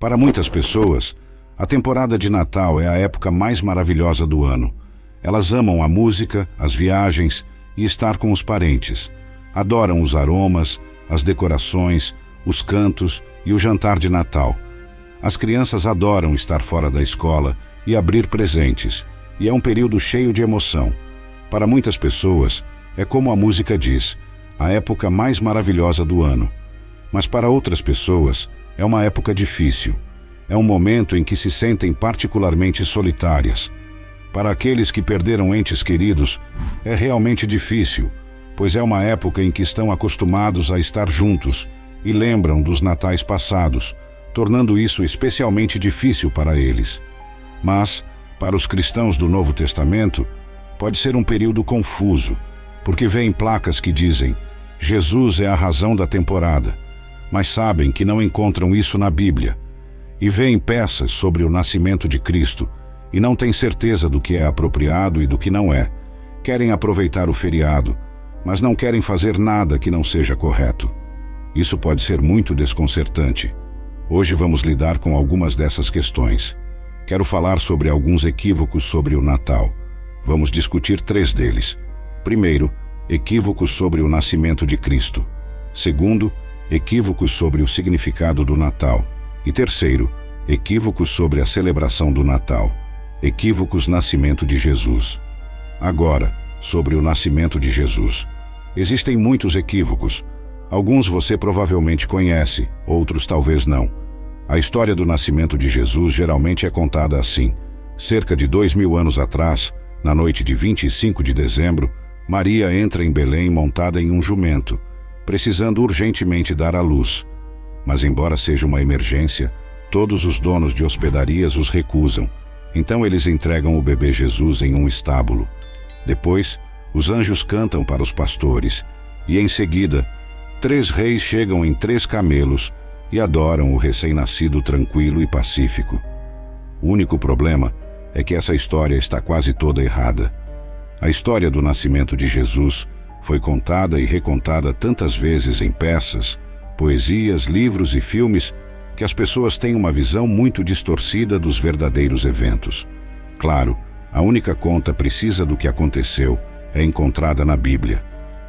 Para muitas pessoas, a temporada de Natal é a época mais maravilhosa do ano. Elas amam a música, as viagens e estar com os parentes. Adoram os aromas, as decorações, os cantos e o jantar de Natal. As crianças adoram estar fora da escola e abrir presentes, e é um período cheio de emoção. Para muitas pessoas, é como a música diz, a época mais maravilhosa do ano. Mas para outras pessoas, é uma época difícil. É um momento em que se sentem particularmente solitárias. Para aqueles que perderam entes queridos, é realmente difícil, pois é uma época em que estão acostumados a estar juntos e lembram dos natais passados, tornando isso especialmente difícil para eles. Mas, para os cristãos do Novo Testamento, pode ser um período confuso, porque vêem placas que dizem Jesus é a razão da temporada, mas sabem que não encontram isso na Bíblia, e veem peças sobre o nascimento de Cristo e não têm certeza do que é apropriado e do que não é. Querem aproveitar o feriado, mas não querem fazer nada que não seja correto. Isso pode ser muito desconcertante. Hoje vamos lidar com algumas dessas questões. Quero falar sobre alguns equívocos sobre o Natal. Vamos discutir 3 deles. Primeiro, equívocos sobre o nascimento de Cristo. Segundo, equívocos sobre o significado do Natal. E terceiro, equívocos sobre a celebração do Natal. Equívocos nascimento de Jesus. Agora, sobre o nascimento de Jesus. Existem muitos equívocos. Alguns você provavelmente conhece, outros talvez não. A história do nascimento de Jesus geralmente é contada assim. Cerca de 2000 anos atrás, na noite de 25 de dezembro, Maria entra em Belém montada em um jumento, precisando urgentemente dar à luz. Mas embora seja uma emergência, todos os donos de hospedarias os recusam. Então eles entregam o bebê Jesus em um estábulo. Depois, os anjos cantam para os pastores, e em seguida, 3 reis chegam em 3 camelos e adoram o recém-nascido tranquilo e pacífico. O único problema é que essa história está quase toda errada. A história do nascimento de Jesus foi contada e recontada tantas vezes em peças, poesias, livros e filmes que as pessoas têm uma visão muito distorcida dos verdadeiros eventos. Claro, a única conta precisa do que aconteceu é encontrada na Bíblia.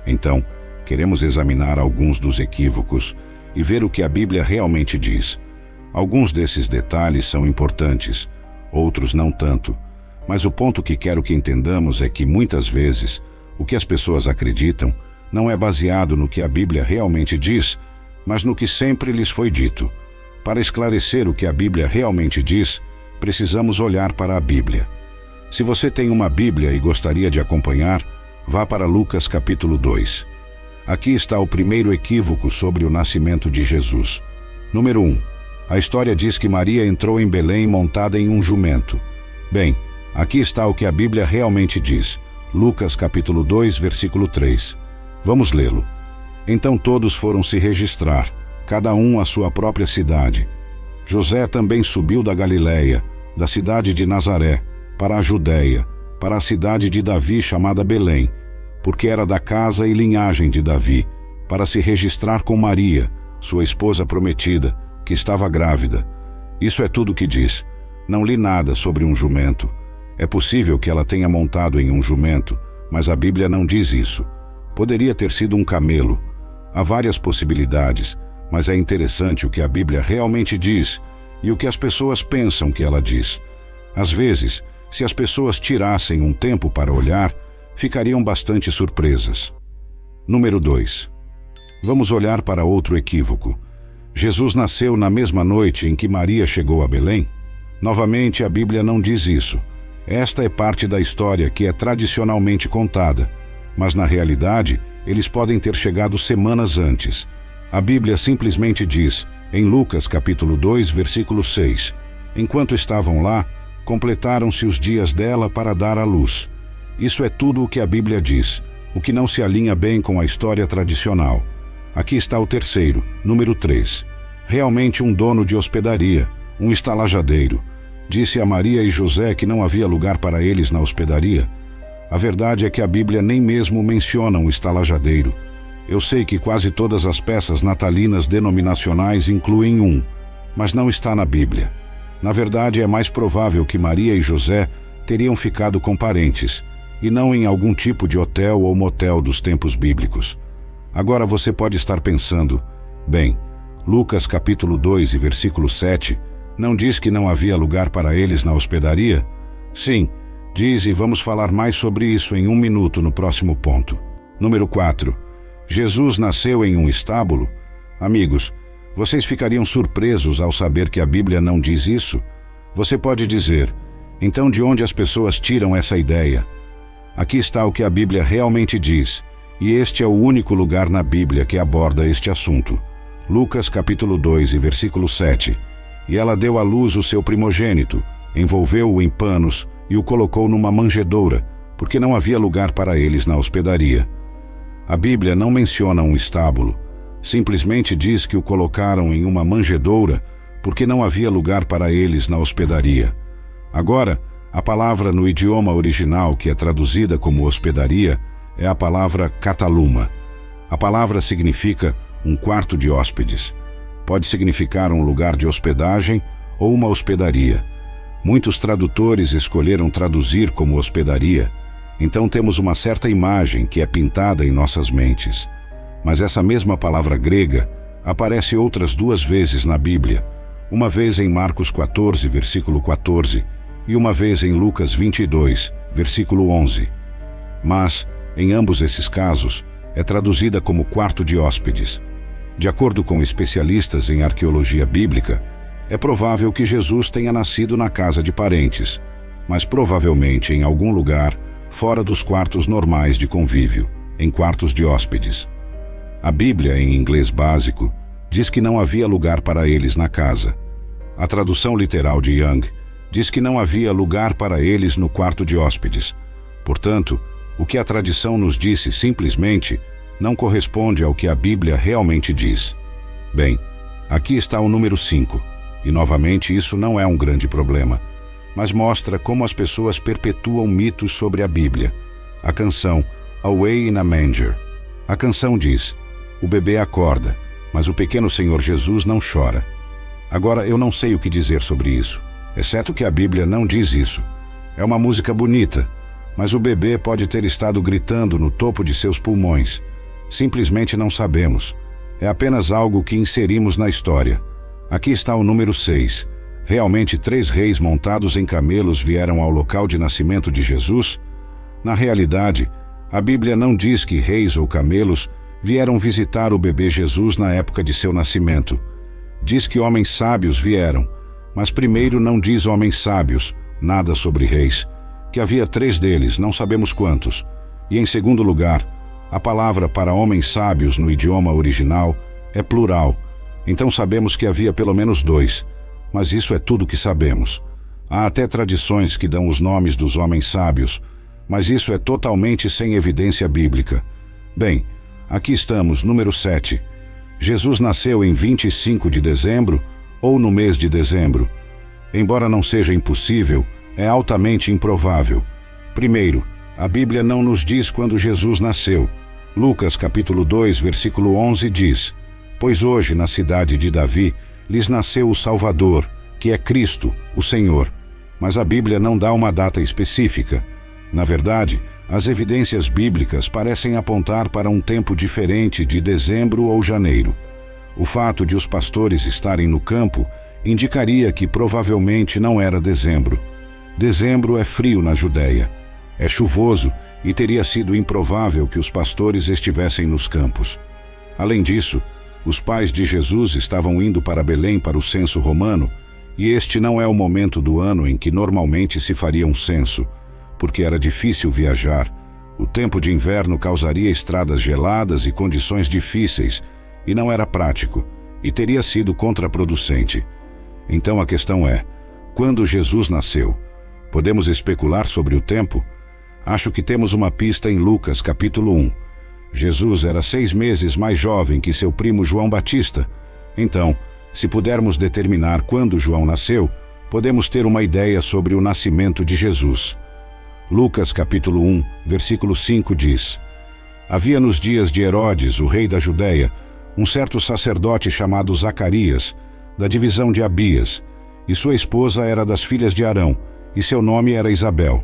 Então, queremos examinar alguns dos equívocos e ver o que a Bíblia realmente diz. Alguns desses detalhes são importantes, outros não tanto, mas o ponto que quero que entendamos é que, muitas vezes, o que as pessoas acreditam não é baseado no que a Bíblia realmente diz, mas no que sempre lhes foi dito. Para esclarecer o que a Bíblia realmente diz, precisamos olhar para a Bíblia. Se você tem uma Bíblia e gostaria de acompanhar, vá para Lucas capítulo 2. Aqui está o primeiro equívoco sobre o nascimento de Jesus. Número 1. A história diz que Maria entrou em Belém montada em um jumento. Bem, aqui está o que a Bíblia realmente diz. Lucas capítulo 2, versículo 3. Vamos lê-lo. Então todos foram se registrar, cada um à sua própria cidade. José também subiu da Galiléia, da cidade de Nazaré, para a Judéia, para a cidade de Davi chamada Belém, porque era da casa e linhagem de Davi, para se registrar com Maria, sua esposa prometida, que estava grávida. Isso é tudo o que diz. Não li nada sobre um jumento. É possível que ela tenha montado em um jumento, mas a Bíblia não diz isso. Poderia ter sido um camelo. Há várias possibilidades, mas é interessante o que a Bíblia realmente diz e o que as pessoas pensam que ela diz. Às vezes, se as pessoas tirassem um tempo para olhar, ficariam bastante surpresas. Número 2. Vamos olhar para outro equívoco. Jesus nasceu na mesma noite em que Maria chegou a Belém? Novamente, a Bíblia não diz isso. Esta é parte da história que é tradicionalmente contada, mas na realidade, eles podem ter chegado semanas antes. A Bíblia simplesmente diz, em Lucas capítulo 2, versículo 6, enquanto estavam lá, completaram-se os dias dela para dar à luz. Isso é tudo o que a Bíblia diz, o que não se alinha bem com a história tradicional. Aqui está o terceiro, número 3. Realmente um dono de hospedaria, um estalajadeiro, disse a Maria e José que não havia lugar para eles na hospedaria. A verdade é que a Bíblia nem mesmo menciona um estalajadeiro. Eu sei que quase todas as peças natalinas denominacionais incluem um. mas não está na Bíblia. Na verdade, é mais provável que Maria e José teriam ficado com parentes, e não em algum tipo de hotel ou motel dos tempos bíblicos. Agora você pode estar pensando, bem, Lucas capítulo 2 e versículo 7, não diz que não havia lugar para eles na hospedaria? Sim, diz, e vamos falar mais sobre isso em 1 minuto no próximo ponto. Número 4. Jesus nasceu em um estábulo? Amigos, vocês ficariam surpresos ao saber que a Bíblia não diz isso? Você pode dizer, então de onde as pessoas tiram essa ideia? Aqui está o que a Bíblia realmente diz, e este é o único lugar na Bíblia que aborda este assunto. Lucas capítulo 2 e versículo 7. E ela deu à luz o seu primogênito, envolveu-o em panos e o colocou numa manjedoura, porque não havia lugar para eles na hospedaria. A Bíblia não menciona um estábulo, simplesmente diz que o colocaram em uma manjedoura, porque não havia lugar para eles na hospedaria. Agora, a palavra no idioma original que é traduzida como hospedaria é a palavra cataluma. A palavra significa um quarto de hóspedes. Pode significar um lugar de hospedagem ou uma hospedaria. Muitos tradutores escolheram traduzir como hospedaria, então temos uma certa imagem que é pintada em nossas mentes. Mas essa mesma palavra grega aparece outras 2 vezes na Bíblia, uma vez em Marcos 14, versículo 14, e uma vez em Lucas 22, versículo 11. Mas, em ambos esses casos, é traduzida como quarto de hóspedes. De acordo com especialistas em arqueologia bíblica, é provável que Jesus tenha nascido na casa de parentes, mas provavelmente em algum lugar fora dos quartos normais de convívio, em quartos de hóspedes. A Bíblia, em inglês básico, diz que não havia lugar para eles na casa. A tradução literal de Young diz que não havia lugar para eles no quarto de hóspedes. Portanto, o que a tradição nos disse simplesmente não corresponde ao que a Bíblia realmente diz. Bem, aqui está o número 5, e novamente isso não é um grande problema, mas mostra como as pessoas perpetuam mitos sobre a Bíblia. A canção Away in a Manger. A canção diz, o bebê acorda, mas o pequeno Senhor Jesus não chora. Agora, eu não sei o que dizer sobre isso, exceto que a Bíblia não diz isso. É uma música bonita, mas o bebê pode ter estado gritando no topo de seus pulmões. Simplesmente não sabemos. É apenas algo que inserimos na história. Aqui está o número 6. Realmente 3 reis montados em camelos vieram ao local de nascimento de Jesus? Na realidade, a Bíblia não diz que reis ou camelos vieram visitar o bebê Jesus na época de seu nascimento. Diz que homens sábios vieram, mas primeiro não diz homens sábios, nada sobre reis, que havia 3 deles, não sabemos quantos. E em segundo lugar, a palavra para homens sábios no idioma original é plural, então sabemos que havia pelo menos 2, mas isso é tudo que sabemos. Há até tradições que dão os nomes dos homens sábios, mas isso é totalmente sem evidência bíblica. Bem, aqui estamos, número 7. Jesus nasceu em 25 de dezembro ou no mês de dezembro. Embora não seja impossível, é altamente improvável. Primeiro, a Bíblia não nos diz quando Jesus nasceu. Lucas capítulo 2, versículo 11 diz, pois hoje na cidade de Davi lhes nasceu o Salvador, que é Cristo, o Senhor. Mas a Bíblia não dá uma data específica. Na verdade, as evidências bíblicas parecem apontar para um tempo diferente de dezembro ou janeiro. O fato de os pastores estarem no campo indicaria que provavelmente não era dezembro. Dezembro é frio na Judéia. É chuvoso e teria sido improvável que os pastores estivessem nos campos. Além disso, os pais de Jesus estavam indo para Belém para o censo romano, e este não é o momento do ano em que normalmente se faria um censo, porque era difícil viajar. O tempo de inverno causaria estradas geladas e condições difíceis, e não era prático, e teria sido contraproducente. Então a questão é, quando Jesus nasceu? Podemos especular sobre o tempo? Acho que temos uma pista em Lucas capítulo 1. Jesus era 6 meses mais jovem que seu primo João Batista. Então, se pudermos determinar quando João nasceu, podemos ter uma ideia sobre o nascimento de Jesus. Lucas capítulo 1, versículo 5 diz, havia nos dias de Herodes, o rei da Judéia, um certo sacerdote chamado Zacarias, da divisão de Abias, e sua esposa era das filhas de Arão, e seu nome era Isabel.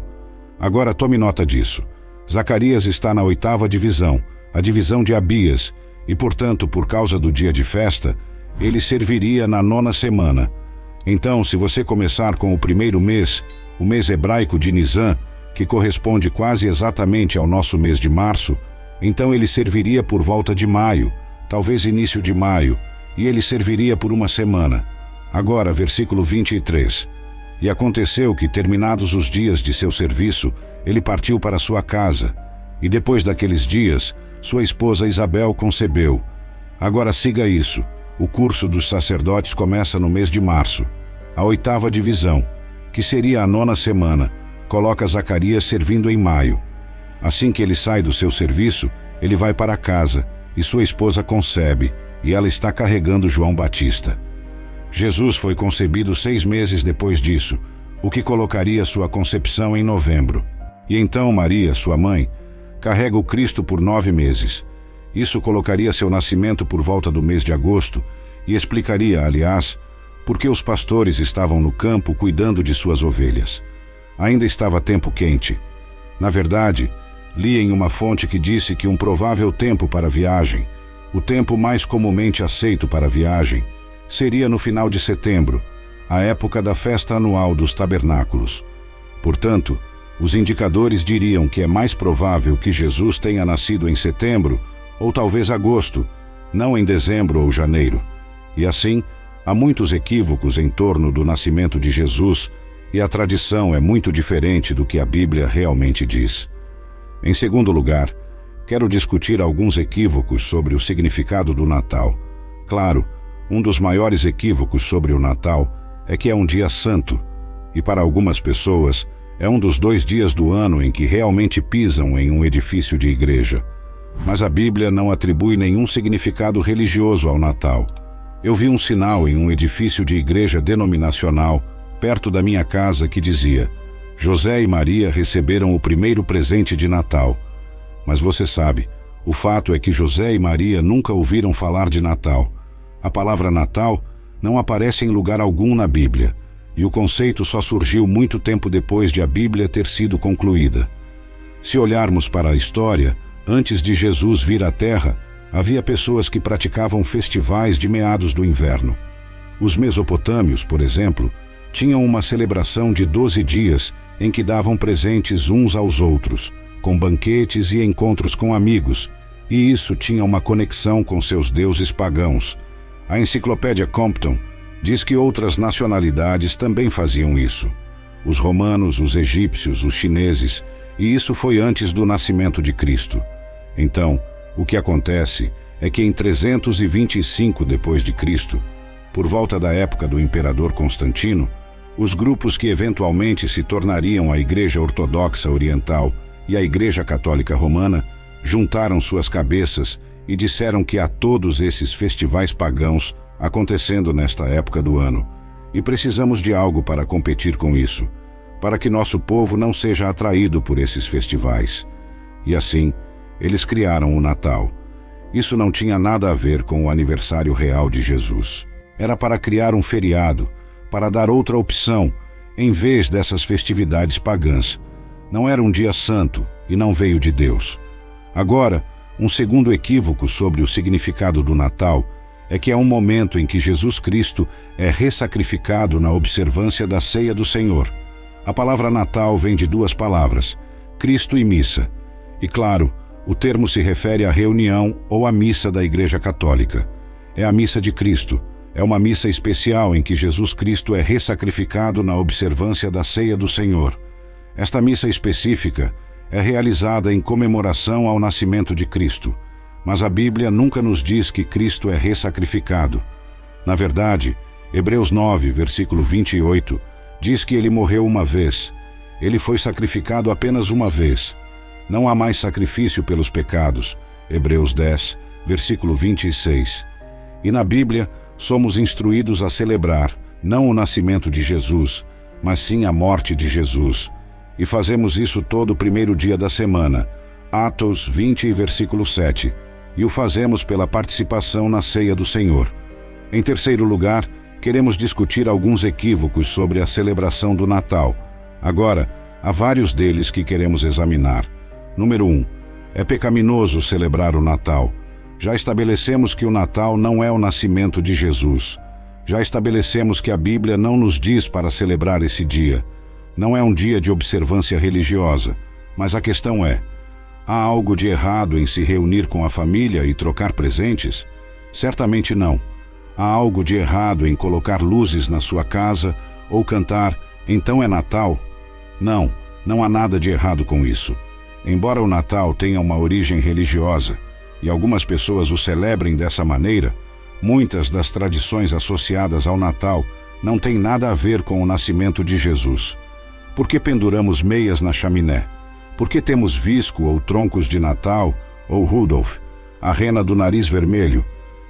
Agora tome nota disso. Zacarias está na 8ª divisão, a divisão de Abias, e portanto, por causa do dia de festa, ele serviria na 9ª semana. Então, se você começar com o primeiro mês, o mês hebraico de Nisan, que corresponde quase exatamente ao nosso mês de março, então ele serviria por volta de maio, talvez início de maio, e ele serviria por uma semana. Agora, versículo 23. E aconteceu que, terminados os dias de seu serviço, ele partiu para sua casa, e depois daqueles dias, sua esposa Isabel concebeu. Agora siga isso. O curso dos sacerdotes começa no mês de março. A 8ª divisão, que seria a 9ª semana, coloca Zacarias servindo em maio. Assim que ele sai do seu serviço, ele vai para casa, e sua esposa concebe, e ela está carregando João Batista. Jesus foi concebido 6 meses depois disso, o que colocaria sua concepção em novembro. E então Maria, sua mãe, carrega o Cristo por 9 meses. Isso colocaria seu nascimento por volta do mês de agosto e explicaria, aliás, por que os pastores estavam no campo cuidando de suas ovelhas. Ainda estava tempo quente. Na verdade, li em uma fonte que disse que um provável tempo para a viagem, o tempo mais comumente aceito para a viagem, seria no final de setembro, a época da festa anual dos tabernáculos. Portanto, os indicadores diriam que é mais provável que Jesus tenha nascido em setembro ou talvez agosto, não em dezembro ou janeiro. E assim, há muitos equívocos em torno do nascimento de Jesus e a tradição é muito diferente do que a Bíblia realmente diz. Em segundo lugar, quero discutir alguns equívocos sobre o significado do Natal. Claro, um dos maiores equívocos sobre o Natal é que é um dia santo, e para algumas pessoas é um dos 2 dias do ano em que realmente pisam em um edifício de igreja. Mas a Bíblia não atribui nenhum significado religioso ao Natal. Eu vi um sinal em um edifício de igreja denominacional, perto da minha casa, que dizia: José e Maria receberam o primeiro presente de Natal. Mas você sabe, o fato é que José e Maria nunca ouviram falar de Natal. A palavra Natal não aparece em lugar algum na Bíblia, e o conceito só surgiu muito tempo depois de a Bíblia ter sido concluída. Se olharmos para a história, antes de Jesus vir à Terra, havia pessoas que praticavam festivais de meados do inverno. Os mesopotâmios, por exemplo, tinham uma celebração de 12 dias em que davam presentes uns aos outros, com banquetes e encontros com amigos, e isso tinha uma conexão com seus deuses pagãos. A enciclopédia Compton diz que outras nacionalidades também faziam isso. Os romanos, os egípcios, os chineses, e isso foi antes do nascimento de Cristo. Então, o que acontece é que em 325 depois de Cristo, por volta da época do imperador Constantino, os grupos que eventualmente se tornariam a Igreja Ortodoxa Oriental e a Igreja Católica Romana juntaram suas cabeças e disseram que há todos esses festivais pagãos acontecendo nesta época do ano, e precisamos de algo para competir com isso, para que nosso povo não seja atraído por esses festivais. E assim, eles criaram o Natal. Isso não tinha nada a ver com o aniversário real de Jesus. Era para criar um feriado, para dar outra opção, em vez dessas festividades pagãs. Não era um dia santo e não veio de Deus. Agora, um segundo equívoco sobre o significado do Natal é que é um momento em que Jesus Cristo é ressacrificado na observância da ceia do Senhor. A palavra Natal vem de 2 palavras, Cristo e missa. E claro, o termo se refere à reunião ou à missa da Igreja Católica. É a missa de Cristo. É uma missa especial em que Jesus Cristo é ressacrificado na observância da ceia do Senhor. Esta missa específica é realizada em comemoração ao nascimento de Cristo. Mas a Bíblia nunca nos diz que Cristo é ressacrificado. Na verdade, Hebreus 9, versículo 28, diz que ele morreu uma vez. Ele foi sacrificado apenas uma vez. Não há mais sacrifício pelos pecados. Hebreus 10, versículo 26. E na Bíblia, somos instruídos a celebrar, não o nascimento de Jesus, mas sim a morte de Jesus. E fazemos isso todo o primeiro dia da semana. Atos 20, versículo 7. E o fazemos pela participação na ceia do Senhor. Em terceiro lugar, queremos discutir alguns equívocos sobre a celebração do Natal. Agora, há vários deles que queremos examinar. Número 1. É pecaminoso celebrar o Natal. Já estabelecemos que o Natal não é o nascimento de Jesus. Já estabelecemos que a Bíblia não nos diz para celebrar esse dia. Não é um dia de observância religiosa. Mas a questão é: há algo de errado em se reunir com a família e trocar presentes? Certamente não. Há algo de errado em colocar luzes na sua casa ou cantar "Então é Natal"? Não, não há nada de errado com isso. Embora o Natal tenha uma origem religiosa e algumas pessoas o celebrem dessa maneira, muitas das tradições associadas ao Natal não têm nada a ver com o nascimento de Jesus. Por que penduramos meias na chaminé? Por que temos visco ou troncos de Natal ou Rudolph, a rena do nariz vermelho?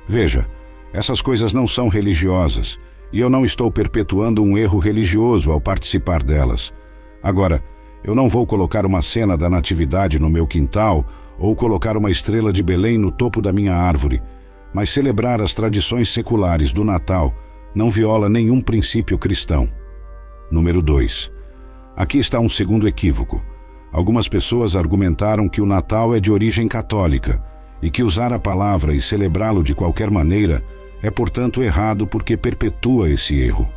Veja, essas coisas não são religiosas e eu não estou perpetuando um erro religioso ao participar delas. Agora, eu não vou colocar uma cena da Natividade no meu quintal ou colocar uma estrela de Belém no topo da minha árvore, mas celebrar as tradições seculares do Natal não viola nenhum princípio cristão. Número 2. Aqui está um segundo equívoco. Algumas pessoas argumentaram que o Natal é de origem católica e que usar a palavra e celebrá-lo de qualquer maneira é, portanto, errado porque perpetua esse erro.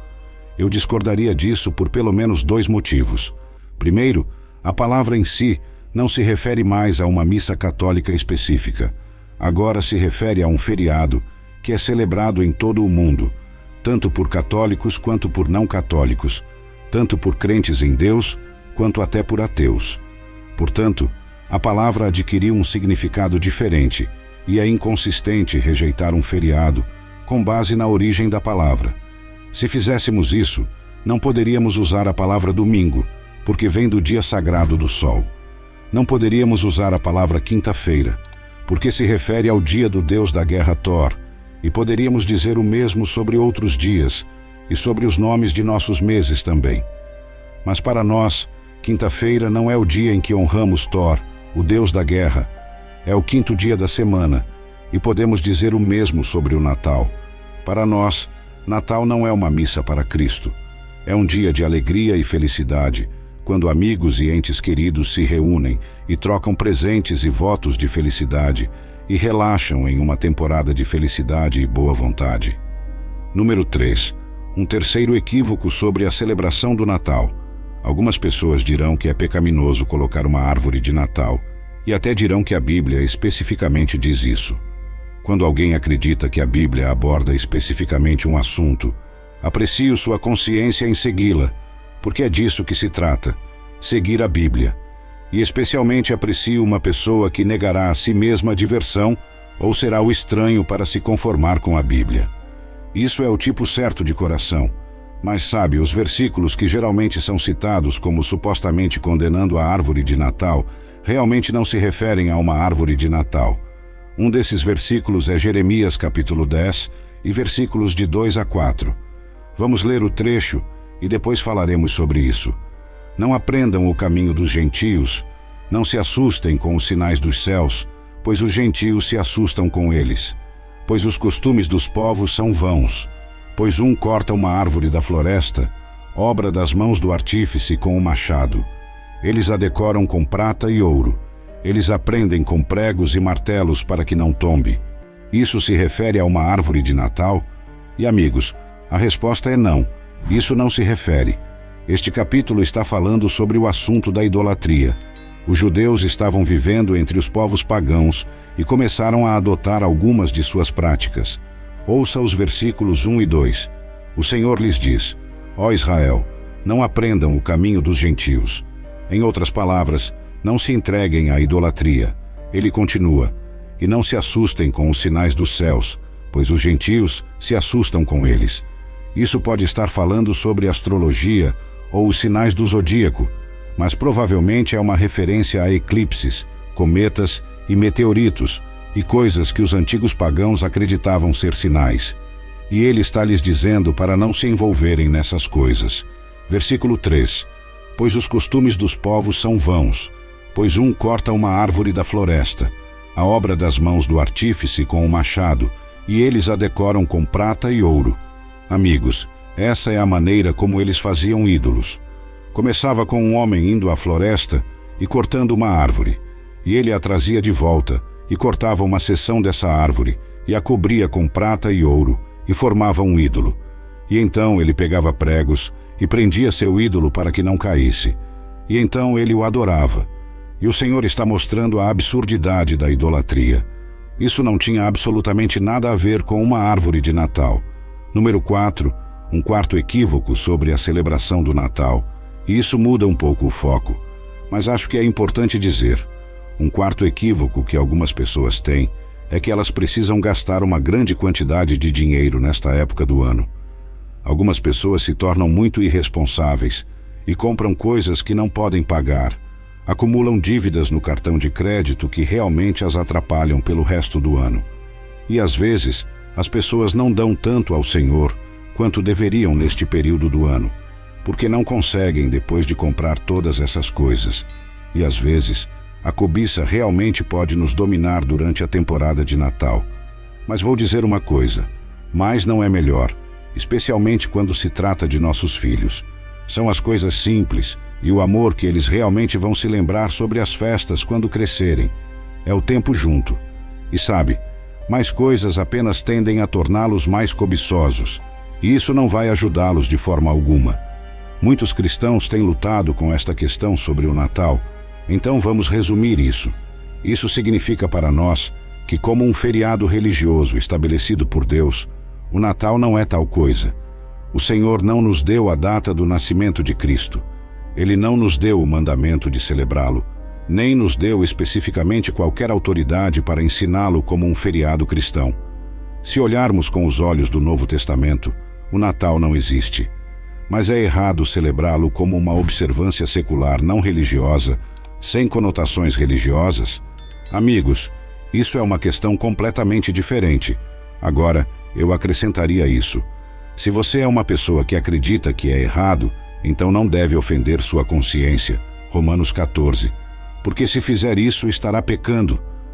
Eu discordaria disso por pelo menos 2 motivos. Primeiro, a palavra em si não se refere mais a uma missa católica específica. Agora se refere a um feriado que é celebrado em todo o mundo, tanto por católicos quanto por não católicos, tanto por crentes em Deus quanto até por ateus. Portanto, a palavra adquiriu um significado diferente e é inconsistente rejeitar um feriado com base na origem da palavra. Se fizéssemos isso, não poderíamos usar a palavra domingo, porque vem do dia sagrado do sol. Não poderíamos usar a palavra quinta-feira, porque se refere ao dia do deus da guerra Thor, e poderíamos dizer o mesmo sobre outros dias e sobre os nomes de nossos meses também. Mas para nós, quinta-feira não é o dia em que honramos Thor, o deus da guerra. É o 5º dia da semana, e podemos dizer o mesmo sobre o Natal. Para nós, Natal não é uma missa para Cristo. É um dia de alegria e felicidade, quando amigos e entes queridos se reúnem e trocam presentes e votos de felicidade e relaxam em uma temporada de felicidade e boa vontade. Número 3. Um terceiro equívoco sobre a celebração do Natal. Algumas pessoas dirão que é pecaminoso colocar uma árvore de Natal e até dirão que a Bíblia especificamente diz isso. Quando alguém acredita que a Bíblia aborda especificamente um assunto, aprecio sua consciência em segui-la, porque é disso que se trata, seguir a Bíblia. E especialmente aprecio uma pessoa que negará a si mesma a diversão ou será o estranho para se conformar com a Bíblia. Isso é o tipo certo de coração. Mas sabe, os versículos que geralmente são citados como supostamente condenando a árvore de Natal realmente não se referem a uma árvore de Natal. Um desses versículos é Jeremias capítulo 10 e versículos de 2 a 4. Vamos ler o trecho e depois falaremos sobre isso. Não aprendam o caminho dos gentios, não se assustem com os sinais dos céus, pois os gentios se assustam com eles. Pois os costumes dos povos são vãos. Pois um corta uma árvore da floresta, obra das mãos do artífice com o machado. Eles a decoram com prata e ouro. Eles a prendem com pregos e martelos para que não tombe. Isso se refere a uma árvore de Natal? E amigos, a resposta é não. Isso não se refere. Este capítulo está falando sobre o assunto da idolatria. Os judeus estavam vivendo entre os povos pagãos e começaram a adotar algumas de suas práticas. Ouça os versículos 1 e 2. O Senhor lhes diz: Ó Israel, não aprendam o caminho dos gentios. Em outras palavras, não se entreguem à idolatria. Ele continua: e não se assustem com os sinais dos céus, pois os gentios se assustam com eles. Isso pode estar falando sobre astrologia ou os sinais do zodíaco, mas provavelmente é uma referência a eclipses, cometas e meteoritos, e coisas que os antigos pagãos acreditavam ser sinais. E ele está lhes dizendo para não se envolverem nessas coisas. Versículo 3. Pois os costumes dos povos são vãos, pois um corta uma árvore da floresta, a obra das mãos do artífice com o machado, e eles a decoram com prata e ouro. Amigos, essa é a maneira como eles faziam ídolos. Começava com um homem indo à floresta e cortando uma árvore, e ele a trazia de volta e cortava uma seção dessa árvore e a cobria com prata e ouro e formava um ídolo. E então ele pegava pregos e prendia seu ídolo para que não caísse. E então ele o adorava. E o Senhor está mostrando a absurdidade da idolatria. Isso não tinha absolutamente nada a ver com uma árvore de Natal. Número 4, um quarto equívoco sobre a celebração do Natal. E isso muda um pouco o foco. Mas acho que é importante dizer. Um quarto equívoco que algumas pessoas têm é que elas precisam gastar uma grande quantidade de dinheiro nesta época do ano. Algumas pessoas se tornam muito irresponsáveis e compram coisas que não podem pagar. Acumulam dívidas no cartão de crédito que realmente as atrapalham pelo resto do ano. E às vezes, as pessoas não dão tanto ao Senhor quanto deveriam neste período do ano, porque não conseguem depois de comprar todas essas coisas. E às vezes, a cobiça realmente pode nos dominar durante a temporada de Natal. Mas vou dizer uma coisa, mais não é melhor, especialmente quando se trata de nossos filhos. São as coisas simples e o amor que eles realmente vão se lembrar sobre as festas quando crescerem. É o tempo junto. E sabe, mais coisas apenas tendem a torná-los mais cobiçosos, e isso não vai ajudá-los de forma alguma. Muitos cristãos têm lutado com esta questão sobre o Natal, então vamos resumir isso. Isso significa para nós que, como um feriado religioso estabelecido por Deus, o Natal não é tal coisa. O Senhor não nos deu a data do nascimento de Cristo. Ele não nos deu o mandamento de celebrá-lo, nem nos deu especificamente qualquer autoridade para ensiná-lo como um feriado cristão. Se olharmos com os olhos do Novo Testamento, o Natal não existe. Mas é errado celebrá-lo como uma observância secular não religiosa, sem conotações religiosas? Amigos, isso é uma questão completamente diferente. Agora, eu acrescentaria isso. Se você é uma pessoa que acredita que é errado, então não deve ofender sua consciência. Romanos 14. Porque se fizer isso, estará pecando.